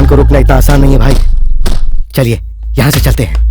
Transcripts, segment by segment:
तूफान को रोकना इतना आसान नहीं है भाई। चलिए यहां से चलते हैं।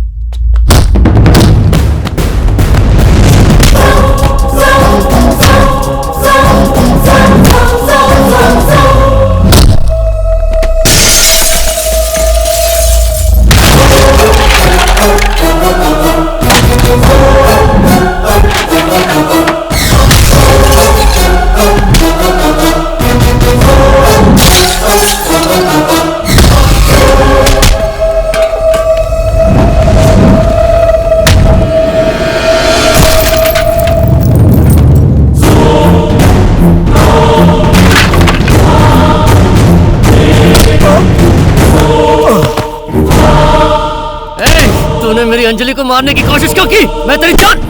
तूने मेरी अंजलि को मारने की कोशिश क्यों की? मैं तेरी जान।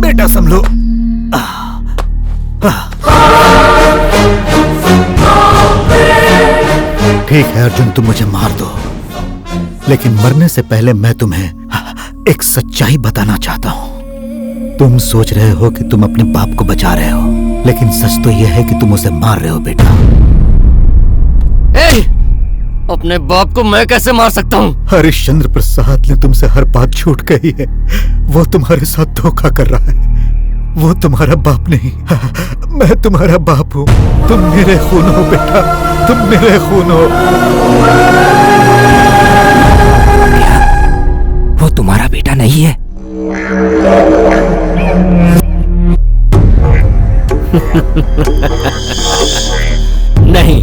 बेटा संभलो। ठीक है अर्जुन, तुम मुझे मार दो, लेकिन मरने से पहले मैं तुम्हें एक सच्चाई बताना चाहता हूं। तुम सोच रहे हो कि तुम अपने बाप को बचा रहे हो, लेकिन सच तो यह है कि तुम उसे मार रहे हो बेटा। अपने बाप को मैं कैसे मार सकता हूँ? हरिश्चंद्र प्रसाद ने तुमसे हर बात झूठ कही है। वो तुम्हारे साथ धोखा कर रहा है। वो तुम्हारा बाप नहीं, मैं तुम्हारा बाप हूँ। तुम मेरे खून हो बेटा, तुम मेरे खून हो। वो तुम्हारा बेटा नहीं है। नहीं,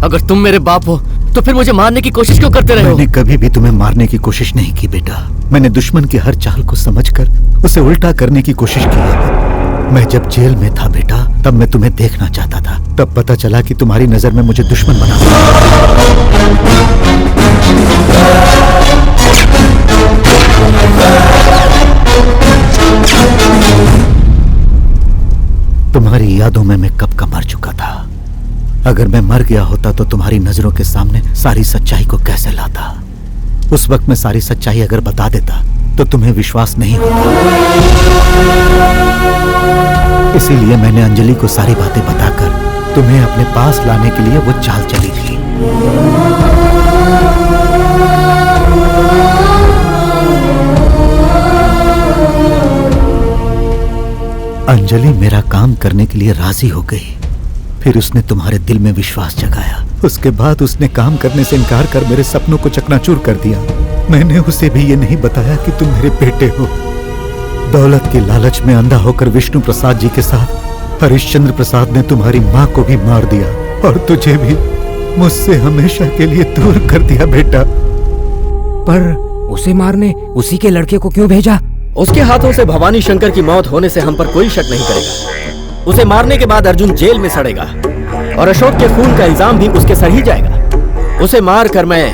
अगर तुम मेरे बाप हो तो फिर मुझे मारने की कोशिश क्यों करते रहे हो? मैंने कभी भी तुम्हें मारने की कोशिश नहीं की बेटा। मैंने दुश्मन की हर चाल को समझकर उसे उल्टा करने की कोशिश की है। मैं जब जेल में था बेटा, तब मैं तुम्हें देखना चाहता था। तब पता चला कि तुम्हारी नजर में मुझे दुश्मन बना दिया। तुम्हारी यादों में मैं कब का मर चुका था। अगर मैं मर गया होता तो तुम्हारी नजरों के सामने सारी सच्चाई को कैसे लाता। उस वक्त मैं सारी सच्चाई अगर बता देता तो तुम्हें विश्वास नहीं होता। इसीलिए मैंने अंजलि को सारी बातें बताकर तुम्हें अपने पास लाने के लिए वो चाल चली थी। अंजलि मेरा काम करने के लिए राजी हो गई। फिर उसने तुम्हारे दिल में विश्वास जगाया। उसके बाद उसने काम करने से इनकार कर मेरे सपनों को चकनाचूर कर दिया। मैंने उसे भी ये नहीं बताया कि तुम मेरे बेटे हो। दौलत की लालच में अंधा होकर विष्णु प्रसाद जी के साथ हरिश्चंद्र प्रसाद ने तुम्हारी माँ को भी मार दिया और तुझे भी मुझसे हमेशा के लिए दूर कर दिया बेटा। पर उसे मारने उसी के लड़के को क्यों भेजा? उसके हाथों से भवानी शंकर की मौत होने से हम पर कोई शक नहीं करेगा। उसे मारने के बाद अर्जुन जेल में सड़ेगा और अशोक के खून का इल्जाम भी उसके सर ही जाएगा। उसे मार कर मैं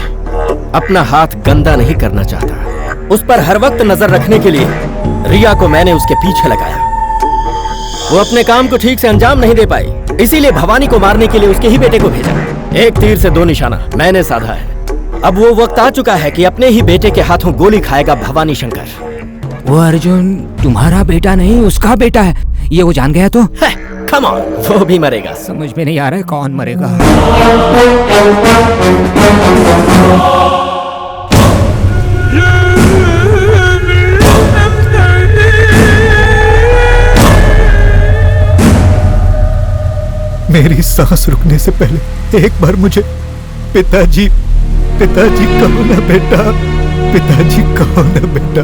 अपना हाथ गंदा नहीं करना चाहता। उस पर हर वक्त नजर रखने के लिए रिया को मैंने उसके पीछे लगाया। वो अपने काम को ठीक से अंजाम नहीं दे पाई, इसीलिए भवानी को मारने के लिए उसके ही बेटे को भेजा। एक तीर से दो निशाना मैंने साधा है। अब वो वक्त आ चुका है कि अपने ही बेटे के हाथों गोली खाएगा भवानी शंकर। वो अर्जुन तुम्हारा बेटा नहीं, उसका बेटा है। ये वो जान गया तो? कम ऑन, वो भी मरेगा। समझ में नहीं आ रहा है कौन मरेगा। मेरी सांस रुकने से पहले एक बार मुझे पिताजी कहो ना बेटा, पिताजी कहो ना बेटा।